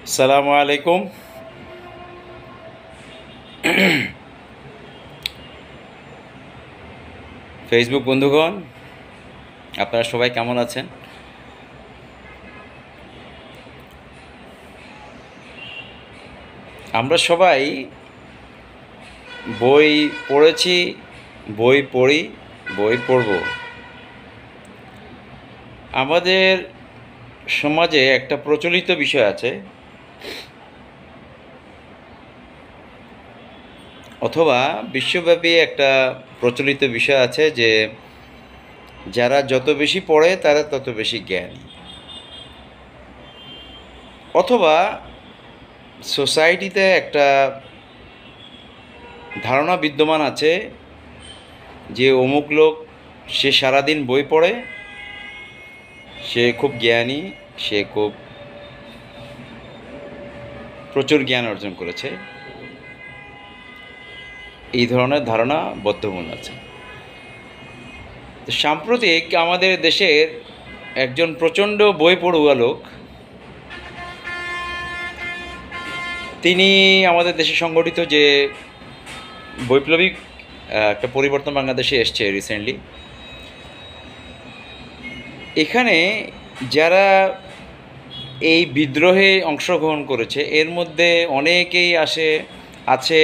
আসসালামু আলাইকুম। ফেসবুক বন্ধুগণ, আপনারা সবাই কেমন আছেন? আমরা সবাই বই পড়েছি, বই পড়ি, বই পড়ব। আমাদের সমাজে একটা প্রচলিত বিষয় আছে, অথবা বিশ্বব্যাপী একটা প্রচলিত বিষয় আছে যে যারা যত বেশি পড়ে তারা তত বেশি জ্ঞানী, অথবা সোসাইটিতে একটা ধারণা বিদ্যমান আছে যে অমুক লোক, সে সারাদিন বই পড়ে, সে খুব জ্ঞানী, সে খুব প্রচুর জ্ঞান অর্জন করেছে। এই ধরনের ধারণা বদ্ধমূল আছে। তো সাম্প্রতিক আমাদের দেশের একজন প্রচণ্ড বই পড়ুয়া লোক, তিনি আমাদের দেশে সংগঠিত যে বৈপ্লবিক একটা পরিবর্তন বাংলাদেশে এসছে রিসেন্টলি, এখানে যারা এই বিদ্রোহে অংশগ্রহণ করেছে এর মধ্যে অনেকেই আছে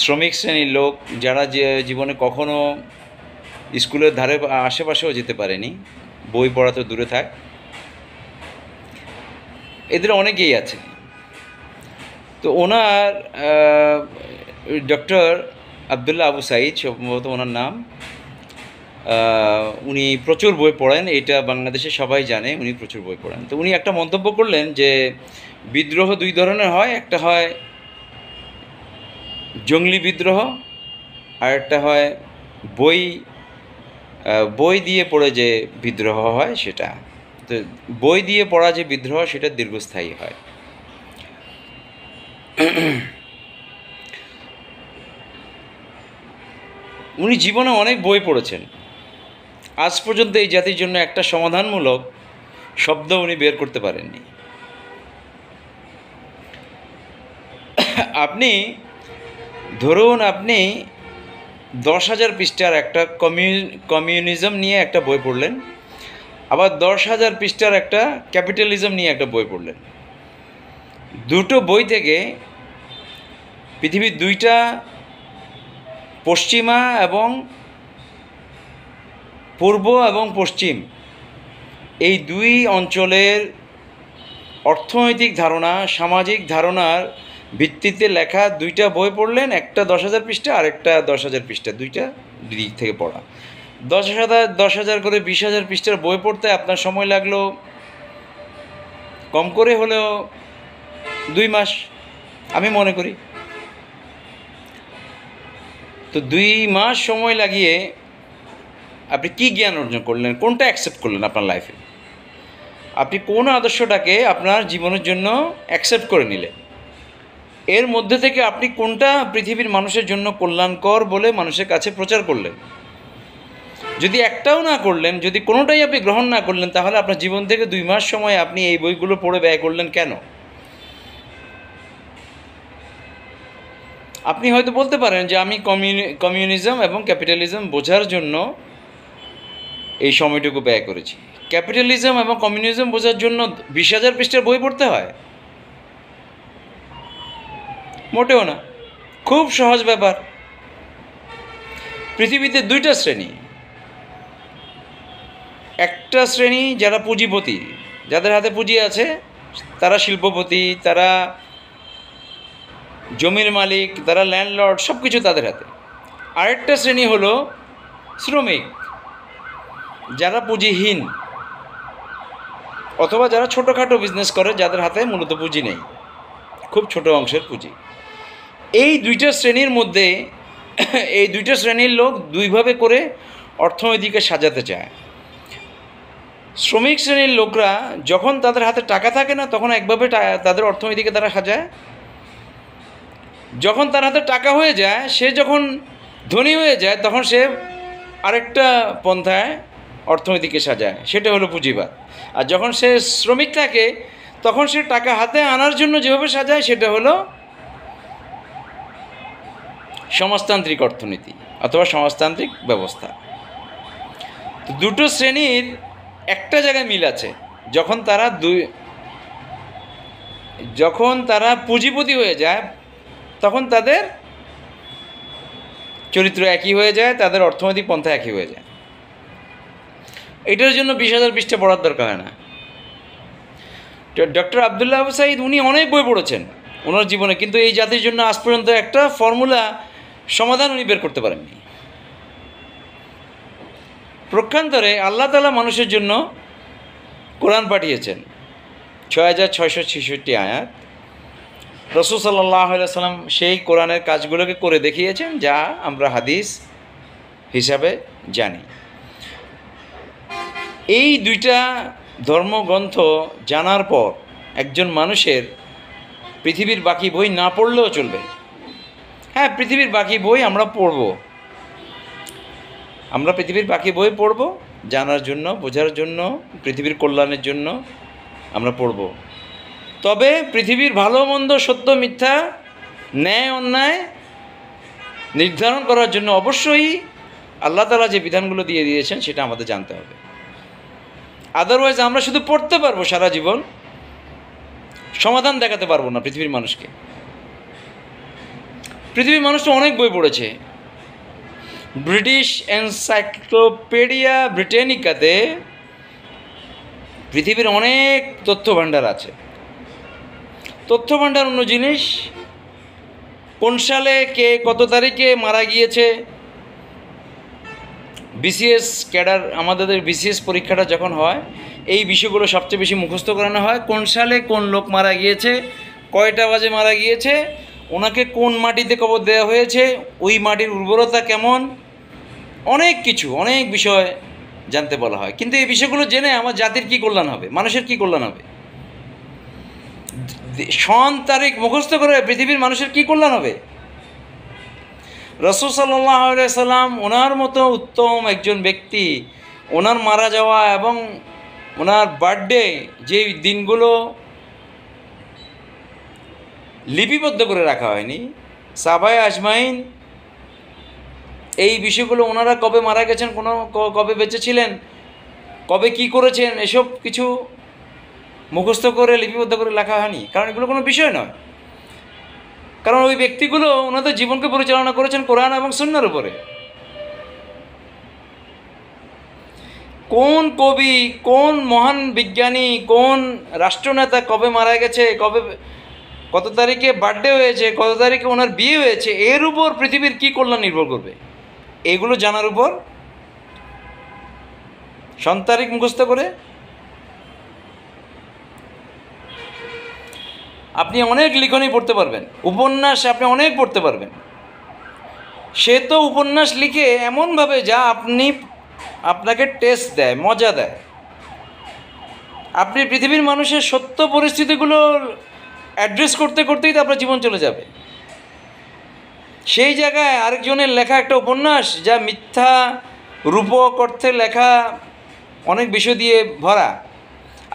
শ্রমিক শ্রেণীর লোক, যারা যে জীবনে কখনো স্কুলের ধারে আশেপাশেও যেতে পারেনি, বই পড়া তো দূরে থাক, এদের অনেকেই আছে। তো ওনার ডক্টর আবদুল্লাহ আবু সাঈদ সম্ভবত ওনার নাম, উনি প্রচুর বই পড়েন, এটা বাংলাদেশে সবাই জানে, উনি প্রচুর বই পড়েন। তো উনি একটা মন্তব্য করলেন যে বিদ্রোহ দুই ধরনের হয়, একটা হয় জঙ্গলি বিদ্রোহ, আর একটা হয় বই দিয়ে পড়ে যে বিদ্রোহ হয় সেটা। তো বই দিয়ে পড়া যে বিদ্রোহ সেটা দীর্ঘস্থায়ী হয়। উনি জীবনে অনেক বই পড়েছেন, আজ পর্যন্ত এই জাতির জন্য একটা সমাধানমূলক শব্দ উনি বের করতে পারেননি। আপনি ধরুন, আপনি 10,000 পৃষ্ঠার একটা কমিউনিজম নিয়ে একটা বই পড়লেন, আবার 10,000 পৃষ্ঠার একটা ক্যাপিটালিজম নিয়ে একটা বই পড়লেন। দুটো বই থেকে পৃথিবীর দুইটা পশ্চিমা এবং পূর্ব এবং পশ্চিম, এই দুই অঞ্চলের অর্থনৈতিক ধারণা, সামাজিক ধারণার ভিত্তিতে লেখা দুইটা বই পড়লেন, একটা 10,000 পৃষ্ঠা আর একটা 10,000 পৃষ্ঠা, দুইটা দিক থেকে পড়া। 10,000 করে 20,000 পৃষ্ঠার বই পড়তে আপনার সময় লাগলো কম করে হলেও 2 মাস, আমি মনে করি। তো 2 মাস সময় লাগিয়ে আপনি কি জ্ঞান অর্জন করলেন? কোনটা অ্যাকসেপ্ট করলেন আপনার লাইফে? আপনি কোন আদর্শটাকে আপনার জীবনের জন্য অ্যাকসেপ্ট করে নিলেন? এর মধ্যে থেকে আপনি কোনটা পৃথিবীর মানুষের জন্য কল্যাণকর বলে মানুষের কাছে প্রচার করলেন? যদি একটাও না করলেন, যদি কোনোটাই আপনি গ্রহণ না করলেন, তাহলে আপনার জীবন থেকে 2 মাস সময় আপনি এই বইগুলো পড়ে ব্যয় করলেন কেন? আপনি হয়তো বলতে পারেন যে আমি কমিউনিজম এবং ক্যাপিটালিজম বোঝার জন্য এই সময়টুকু ব্যয় করেছি। ক্যাপিটালিজম এবং কমিউনিজম বোঝার জন্য 20,000 পৃষ্ঠার বই পড়তে হয়? মোটেও না, খুব সহজ ব্যাপার। পৃথিবীতে দুইটা শ্রেণী। একটা শ্রেণী যারা পুঁজিপতি, যাদের হাতে পুঁজি আছে, তারা শিল্পপতি, তারা জমির মালিক, তারা ল্যান্ডলর্ড, সব কিছু তাদের হাতে। আরেকটা শ্রেণী হলো শ্রমিক, যারা পুঁজিহীন, অথবা যারা ছোটোখাটো বিজনেস করে, যাদের হাতে মূলত পুঁজি নেই, খুব ছোট অংশের পুঁজি। এই দুইটা শ্রেণীর মধ্যে এই দুইটা শ্রেণীর লোক দুইভাবে করে অর্থনীতিকে সাজাতে চায়। শ্রমিক শ্রেণীর লোকরা যখন তাদের হাতে টাকা থাকে না, তখন একভাবে তাদের অর্থনীতিকে তারা সাজায়। যখন তার হাতে টাকা হয়ে যায়, সে যখন ধনী হয়ে যায়, তখন সে আরেকটা পন্থায় অর্থনীতিকে সাজায়, সেটা হলো পুঁজিবাদ। আর যখন সে শ্রমিক থাকে, তখন সে টাকা হাতে আনার জন্য যেভাবে সাজায় সেটা হলো সমাজতান্ত্রিক অর্থনীতি অথবা সমাজতান্ত্রিক ব্যবস্থা। তো দুটো শ্রেণীর একটা জায়গায় মিল আছে, যখন তারা পুঁজিপতি হয়ে যায় তখন তাদের চরিত্র একই হয়ে যায়, তাদের অর্থনৈতিক পন্থা একই হয়ে যায়। এটার জন্য 20,000 পৃষ্ঠা পড়ার দরকার হয় না। ডক্টর আবদুল্লাহ আবু সাঈদ উনি অনেক বই পড়েছেন ওনার জীবনে, কিন্তু এই জাতির জন্য আজ পর্যন্ত একটা ফর্মুলা সমাধান উনি বের করতে পারেননি। প্রক্ষান্তরে আল্লাহ তাআলা মানুষের জন্য কোরআন পাঠিয়েছেন 6,666 আয়াত। রাসূল সাল্লাল্লাহু আলাইহি ওয়াসাল্লাম সেই কোরআনের কাজগুলোকে করে দেখিয়েছেন যা আমরা হাদিস হিসাবে জানি। এই দুইটা ধর্মগ্রন্থ জানার পর একজন মানুষের পৃথিবীর বাকি বই না পড়লেও চলবে। হ্যাঁ, পৃথিবীর বাকি বই আমরা পড়ব, আমরা পৃথিবীর বাকি বই পড়ব জানার জন্য, বোঝার জন্য, পৃথিবীর কল্যাণের জন্য আমরা পড়ব। তবে পৃথিবীর ভালো মন্দ, সত্য মিথ্যা, ন্যায় অন্যায় নির্ধারণ করার জন্য অবশ্যই আল্লাহ তাআলা যে বিধানগুলো দিয়ে দিয়েছেন সেটা আমাদের জানতে হবে। আদারওয়াইজ আমরা শুধু পড়তে পারবো সারা জীবন, সমাধান দেখাতে পারবো না পৃথিবীর মানুষকে। পৃথিবীর মানুষ তো অনেক বই পড়েছে। ব্রিটিশ এনসাইক্লোপিডিয়া ব্রিটানিকাতে পৃথিবীর অনেক তথ্য ভাণ্ডার আছে। তথ্য ভাণ্ডার অন্য জিনিস, কোন সালে কে কত তারিখে মারা গিয়েছে, বিসিএস ক্যাডার, আমাদের বিসিএস পরীক্ষাটা যখন হয় এই বিষয়গুলো সবচেয়ে বেশি মুখস্থ করানো হয়। কোন সালে কোন লোক মারা গিয়েছে, কয়টা বাজে মারা গিয়েছে, ওনাকে কোন মাটিতে কবর দেওয়া হয়েছে, ওই মাটির উর্বরতা কেমন, অনেক কিছু, অনেক বিষয় জানতে বলা হয়। কিন্তু এই বিষয়গুলো জেনে আমার জাতির কী কল্যাণ হবে, মানুষের কী কল্যাণ হবে? সন তারিখ মুখস্থ করে পৃথিবীর মানুষের কী কল্যাণ হবে? রাসূল সাল্লাল্লাহু আলাইহি সাল্লাম ওনার মতো উত্তম একজন ব্যক্তি, ওনার মারা যাওয়া এবং ওনার বার্থডে যে দিনগুলো লিপিবদ্ধ করে রাখা হয়নি, সাহাবায়ে আজমাইন এই বিষয়গুলো ওনারা কবে মারা গেছেন, কবে বেঁচে ছিলেন, কবে কি করেছেন, এসব কিছু মুখস্থ করে লিপিবদ্ধ করে লেখা হয়নি। কারণ এগুলো কোনো বিষয় নয়। কারণ ওই ব্যক্তিগুলো ওনাদের জীবনকে পরিচালনা করেছেন কোরআন এবং সুন্নাহর উপরে। কোন কবি, কোন মহান বিজ্ঞানী, কোন রাষ্ট্রনেতা কবে মারা গেছে, কত তারিখে বার্থডে হয়েছে, কত তারিখে ওনার বিয়ে হয়েছে, এর উপর পৃথিবীর কী কল্যাণ নির্ভর করবে? এগুলো জানার উপর সন তারিখ মুখস্থ করে আপনি অনেক লিখনই পড়তে পারবেন, উপন্যাস আপনি অনেক পড়তে পারবেন। সে তো উপন্যাস লিখে এমনভাবে যা আপনাকে টেস্ট দেয়, মজা দেয়। আপনি পৃথিবীর মানুষের সত্য পরিস্থিতিগুলো অ্যাড্রেস করতে করতেই তো আপনার জীবন চলে যাবে। সেই জায়গায় আরেকজনের লেখা একটা উপন্যাস যা মিথ্যা রূপক অর্থে লেখা, অনেক বিষয় দিয়ে ভরা।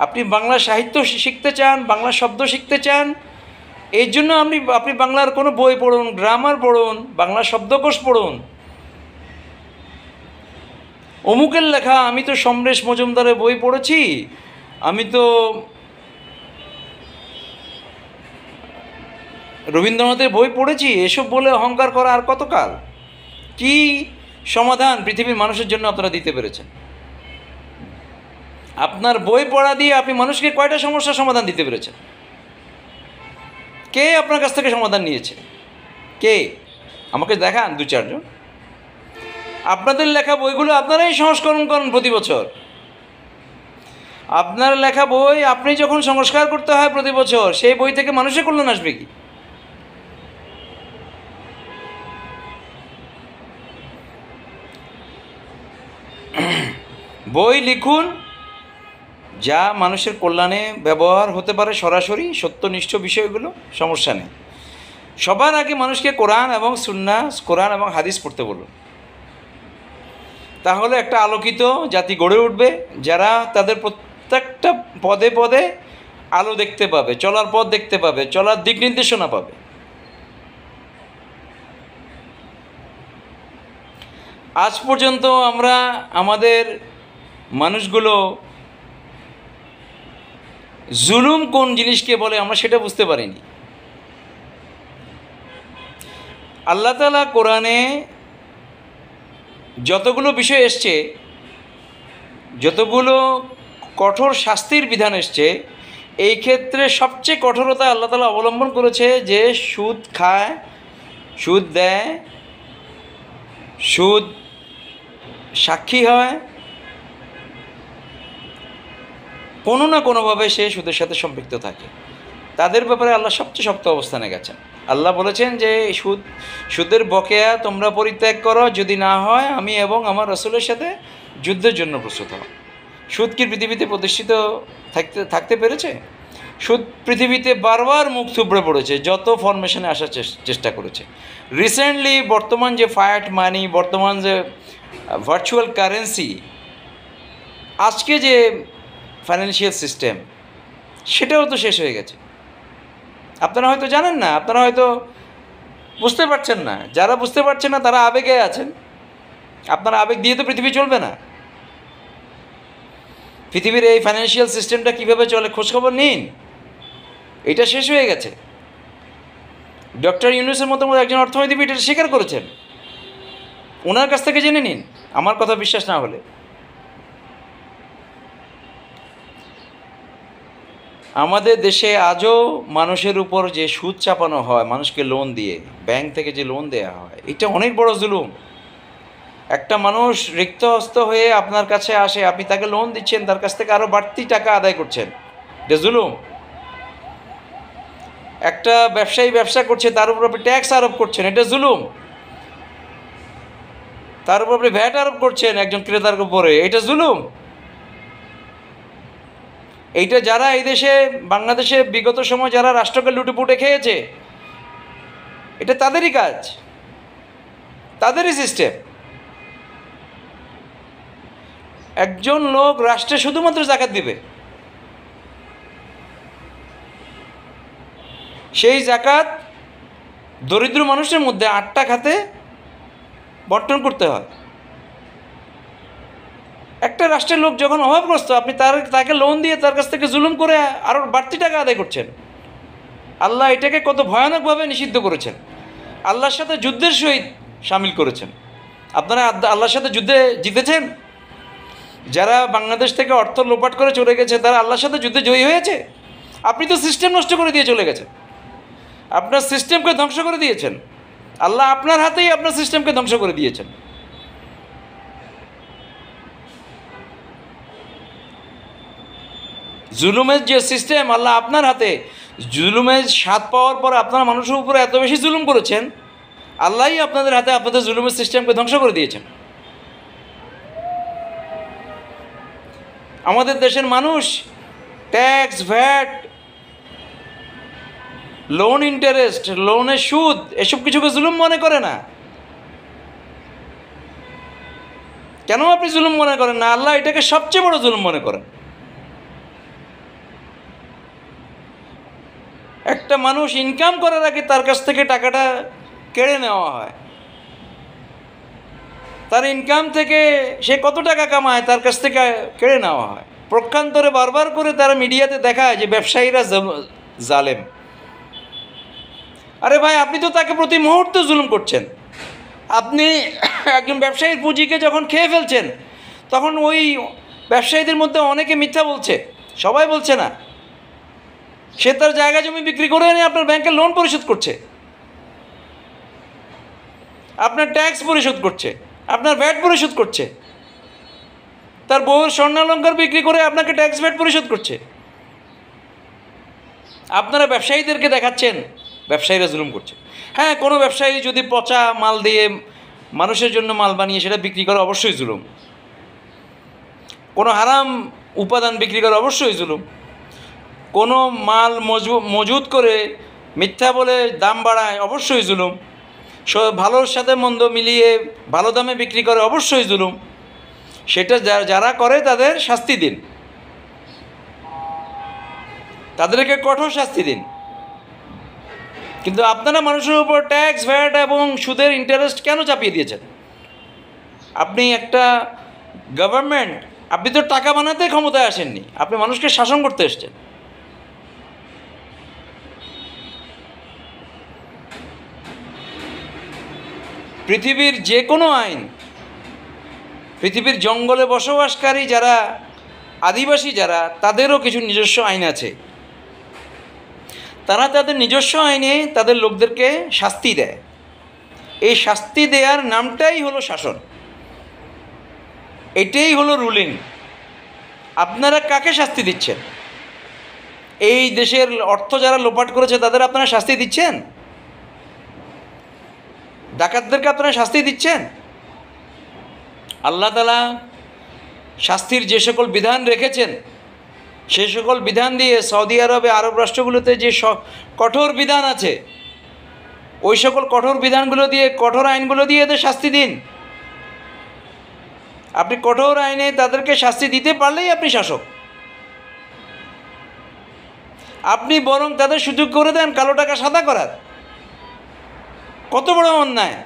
আপনি বাংলা সাহিত্য শিখতে চান, বাংলা শব্দ শিখতে চান, এই জন্য আপনি বাংলার কোনো বই পড়ুন, গ্রামার পড়ুন, বাংলা শব্দকোষ পড়ুন। অমুকের লেখা, আমি তো সমরেশ মজুমদারের বই পড়েছি, আমি তো রবীন্দ্রনাথের বই পড়েছি, এসব বলে অহংকার করা আর কতকাল? কি সমাধান পৃথিবীর মানুষের জন্য আপনারা দিতে পেরেছেন? আপনার বই পড়া দিয়ে আপনি মানুষকে কয়টা সমস্যার সমাধান দিতে পেরেছেন? কে আপনার কাছ থেকে সমাধান নিয়েছে? কে? আমাকে দেখান 2-4 জন। আপনাদের লেখা বইগুলো আপনারাই সংস্করণ করেন প্রতি বছর। আপনার লেখা বই আপনি যখন সংস্কার করতে হয় প্রতি বছর, সেই বই থেকে মানুষের কল্যাণ আসবে কি? বই লিখুন যা মানুষের কল্যাণে ব্যবহার হতে পারে, সরাসরি সত্যনিষ্ঠ বিষয়গুলো, সমস্যা নেই। সবার আগে মানুষকে কোরআন এবং সুন্নাহ, কোরআন এবং হাদিস পড়তে বলুন। তাহলে একটা আলোকিত জাতি গড়ে উঠবে, যারা তাদের প্রত্যেকটা পদে পদে আলো দেখতে পাবে, চলার পথ দেখতে পাবে, চলার দিক নির্দেশনা পাবে। আজ পর্যন্ত আমরা আমাদের মানুষগুলো জুলুম কোন জিনিসকে বলে আমরা সেটা বুঝতে পারিনি। আল্লাহ তাআলা কোরআনে যতগুলো বিষয় এসছে, যতগুলো কঠোর শাস্তির বিধান এসছে, এই ক্ষেত্রে সবচেয়ে কঠোরতা আল্লাহ তাআলা অবলম্বন করেছে যে সুদ খায়, সুদ দেয়, সুদ সাক্ষী হয়, কোনো না কোনোভাবে সে সুদের সাথে সম্পৃক্ত থাকে, তাদের ব্যাপারে আল্লাহ সবচেয়ে শক্ত অবস্থানে গেছেন। আল্লাহ বলেছেন যে সুদের বকেয়া তোমরা পরিত্যাগ করো, যদি না হয় আমি এবং আমার রাসূলের সাথে যুদ্ধের জন্য প্রস্তুত হও। সুদ কি পৃথিবীতে প্রতিষ্ঠিত থাকতে পেরেছে? সুদ পৃথিবীতে বারবার মুখ থুবড়ে পড়েছে, যত ফরমেশনে আসার চেষ্টা করেছে। রিসেন্টলি বর্তমান যে ফায়াট মানি, বর্তমান যে ভার্চুয়াল কারেন্সি, আজকে যে ফাইন্যান্সিয়াল সিস্টেম, সেটাও তো শেষ হয়ে গেছে। আপনারা হয়তো জানেন না, আপনারা হয়তো বুঝতে পারছেন না। যারা বুঝতে পারছেন না তারা আবেগে আছেন। আপনারা আবেগ দিয়ে তো পৃথিবী চলবে না। পৃথিবীর এই ফাইন্যান্সিয়াল সিস্টেমটা কীভাবে চলে খোঁজখবর নিন, এটা শেষ হয়ে গেছে। ডক্টর ইউনূসের মতো একজন অর্থনীতিবিদ এটা স্বীকার করেছেন, ওনার কাছ থেকে জেনে নিন, আমার কথা বিশ্বাস না হলে। আমাদের দেশে আজও মানুষের উপর যে সুদ চাপানো হয়, মানুষকে লোন দিয়ে, ব্যাংক থেকে যে লোন দেওয়া হয়, এটা অনেক বড় জুলুম। একটা মানুষ রিক্ত হস্ত হয়ে আপনার কাছে আসে, আপনি তাকে লোন দিচ্ছেন, তার কাছ থেকে আরও বাড়তি টাকা আদায় করছেন, এটা জুলুম। একটা ব্যবসায়ী ব্যবসা করছে, তার উপর আপনি ট্যাক্স আরোপ করছেন, এটা জুলুম। তার উপর আপনি ভ্যাট আরোপ করছেন একজন ক্রেতার উপরে, এটা জুলুম। এইটা যারা এই দেশে, বাংলাদেশে বিগত সময় যারা রাষ্ট্রকে লুটেপুটে খেয়েছে, এটা তাদেরই কাজ, তাদেরই সিস্টেম। একজন লোক রাষ্ট্রে শুধুমাত্র জাকাত দিবে, সেই জাকাত দরিদ্র মানুষের মধ্যে 8টা খাতে বন্টন করতে হয়। একটা রাষ্ট্রের লোক যখন অভাবগ্রস্ত, আপনি তাকে লোন দিয়ে তার কাছ থেকে জুলুম করে আরও বাড়তি টাকা আদায় করছেন। আল্লাহ এটাকে কত ভয়ানকভাবে নিষিদ্ধ করেছেন, আল্লাহর সাথে যুদ্ধের সহিত সামিল করেছেন। আপনারা আল্লাহর সাথে যুদ্ধে জিতেছেন? যারা বাংলাদেশ থেকে অর্থ লোপাট করে চলে গেছে, তারা আল্লাহর সাথে যুদ্ধে জয়ী হয়েছে? আপনি তো সিস্টেম নষ্ট করে দিয়ে চলে গেছেন, আপনার সিস্টেমকে ধ্বংস করে দিয়েছেন। আল্লাহ আপনার হাতেই আপনার সিস্টেমকে ধ্বংস করে দিয়েছেন। জুলুমের যে সিস্টেম, আল্লাহ আপনার হাতে। জুলুমের স্বাদ পাওয়ার পর আপনারা মানুষের উপরে এত বেশি জুলুম করেছেন, আল্লাহই আপনাদের হাতে আপনাদের জুলুমের সিস্টেমকে ধ্বংস করে দিয়েছেন। আমাদের দেশের মানুষ ট্যাক্স, ভ্যাট, লোন ইন্টারেস্ট, লোনের সুদ, এসব কিছুকে জুলুম মনে করে না। কেন আপনি জুলুম মনে করেন না? আল্লাহ এটাকে সবচেয়ে বড় জুলুম মনে করেন। একটা মানুষ ইনকাম করার আগে তার কাছ থেকে টাকাটা কেড়ে নেওয়া হয়। তার ইনকাম থেকে সে কত টাকা কামায় তার কাছ থেকে কেড়ে নেওয়া হয়। পক্ষান্তরে বারবার করে তারা মিডিয়াতে দেখায় যে ব্যবসায়ীরা জালেম। আরে ভাই, আপনি তো তাকে প্রতি মুহূর্তে জুলুম করছেন। আপনি একজন ব্যবসায়ীর পুঁজিকে যখন খেয়ে ফেলছেন, তখন ওই ব্যবসায়ীদের মধ্যে অনেকে মিথ্যা বলছে, সবাই বলছে না। সে তার জায়গা জমি বিক্রি করে এনে আপনার ব্যাংকের লোন পরিশোধ করছে, আপনার ট্যাক্স পরিশোধ করছে, আপনার ভ্যাট পরিশোধ করছে, তার বউয়ের স্বর্ণালঙ্কার বিক্রি করে আপনাকে ট্যাক্স ভ্যাট পরিশোধ করছে। আপনারা ব্যবসায়ীদেরকে দেখাচ্ছেন ব্যবসায়ীরা জুলুম করছে। হ্যাঁ, কোনো ব্যবসায়ী যদি পচা মাল দিয়ে মানুষের জন্য মাল বানিয়ে সেটা বিক্রি করে, অবশ্যই জুলুম। কোনো হারাম উপাদান বিক্রি করে, অবশ্যই জুলুম। কোনো মাল মজুত করে মিথ্যা বলে দাম বাড়ায়, অবশ্যই জুলুম। ভালোর সাথে মন্দ মিলিয়ে ভালো দামে বিক্রি করে, অবশ্যই জুলুম। সেটা যারা করে তাদের শাস্তি দিন। তাদেরকে কঠোর শাস্তি দিন। কিন্তু আপনারা মানুষের উপর ট্যাক্স, ভ্যাট এবং সুদের ইন্টারেস্ট কেন চাপিয়ে দিয়েছেন? আপনি একটা গভর্নমেন্ট, আপনি তো টাকা বানাতে ক্ষমতায় আসেননি, আপনি মানুষকে শাসন করতে এসেছেন। পৃথিবীর যে কোনো আইন, পৃথিবীর জঙ্গলে বসবাসকারী যারা আদিবাসী যারা, তাদেরও কিছু নিজস্ব আইন আছে। তারা তাদের নিজস্ব আইনে তাদের লোকদেরকে শাস্তি দেয়। এই শাস্তি দেওয়ার নামটাই হলো শাসন, এটাই হলো রুলিং। আপনারা কাকে শাস্তি দিচ্ছেন? এই দেশের অর্থ যারা লোপাট করেছে তাদের আপনারা শাস্তি দিচ্ছেন? ডাকাতদেরকে আপনারা শাস্তি দিচ্ছেন? আল্লাহ তাআলা শাস্তির যে সকল বিধান রেখেছেন, সে সকল বিধান দিয়ে সৌদি আরবে, আরব রাষ্ট্রগুলোতে যে কঠোর বিধান আছে, ওই সকল কঠোর বিধানগুলো দিয়ে, কঠোর আইনগুলো দিয়ে এদের শাস্তি দিন। আপনি কঠোর আইনে তাদেরকে শাস্তি দিতে পারলেই আপনি শাসক। আপনি বরং তাদের সুযোগ করে দেন কালো টাকা সাদা করার। কত বড় অন্যায়!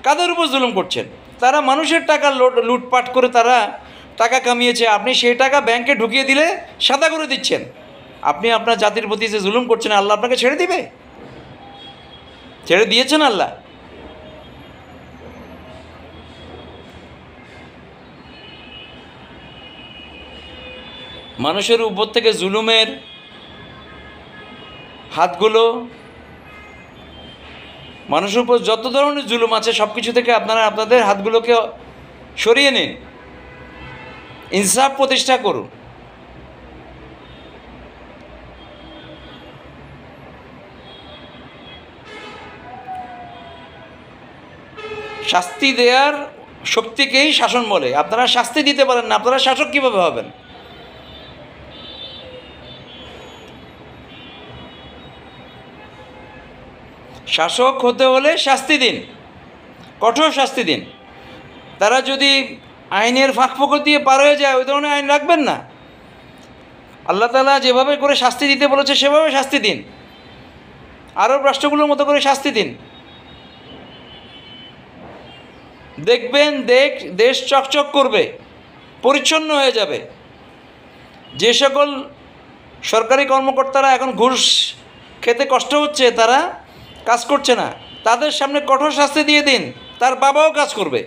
কাদের উপর জুলুম করছেন? তারা মানুষের টাকা লুটপাট করে তারা টাকা কামিয়েছে, আপনি সেই টাকা ব্যাংকে ঢুকিয়ে দিলে সাদা করে দিচ্ছেন। আপনি আপনার জাতির প্রতি যে জুলুম করছেন, আল্লাহ আপনাকে ছেড়ে দিবে? ছেড়ে দিয়েছেন আল্লাহ? মানুষের উপর থেকে জুলুমের হাতগুলো, মানুষের উপর যত ধরনের জুলুম আছে সব কিছু থেকে আপনারা আপনাদের হাতগুলোকে সরিয়ে নিন, ইনসাফ প্রতিষ্ঠা করুন। শাস্তি দেওয়ার শক্তিকেই শাসন বলে। আপনারা শাস্তি দিতে পারেন না, আপনারা শাসক কীভাবে হবেন? শাসক হতে হলে শাস্তি দিন, কঠোর শাস্তি দিন। তারা যদি আইনের ফাঁকফোকর দিয়ে পার হয়ে যায়, ওই ধরনের আইন রাখবেন না। আল্লাহ তাআলা যেভাবে করে শাস্তি দিতে বলেছে সেভাবে শাস্তি দিন। আরব রাষ্ট্রগুলোর মতো করে শাস্তি দিন। দেখবেন দেশ চকচক করবে, পরিচ্ছন্ন হয়ে যাবে। যে সকল সরকারি কর্মকর্তারা এখন ঘুষ খেতে কষ্ট হচ্ছে, তারা কাজ করছে না, তাদের সামনে কঠোর শাস্তি দিয়ে দিন। তার বাবাও কাজ করবে,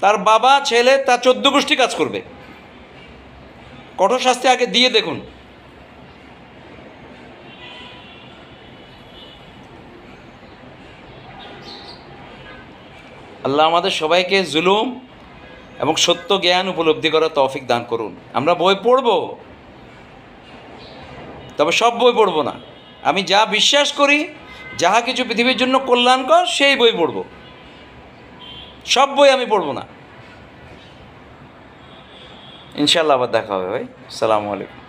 তার বাবা, ছেলে, তার 14 গোষ্ঠী কাজ করবে। কঠোর শাস্তি আগে দিয়ে দেখুন। আল্লাহ আমাদের সবাইকে জুলুম এবং সত্য জ্ঞান উপলব্ধি করার তৌফিক দান করুন। আমরা বই পড়ব, তবে সব বই পড়ব না। আমি যা বিশ্বাস করি, যাহা কিছু পৃথিবীর জন্য কল্যাণকর, সেই বই পড়ব। সব বই আমি পড়ব না। ইনশাআল্লাহ আবার দেখা হবে ভাই। আসসালামু আলাইকুম।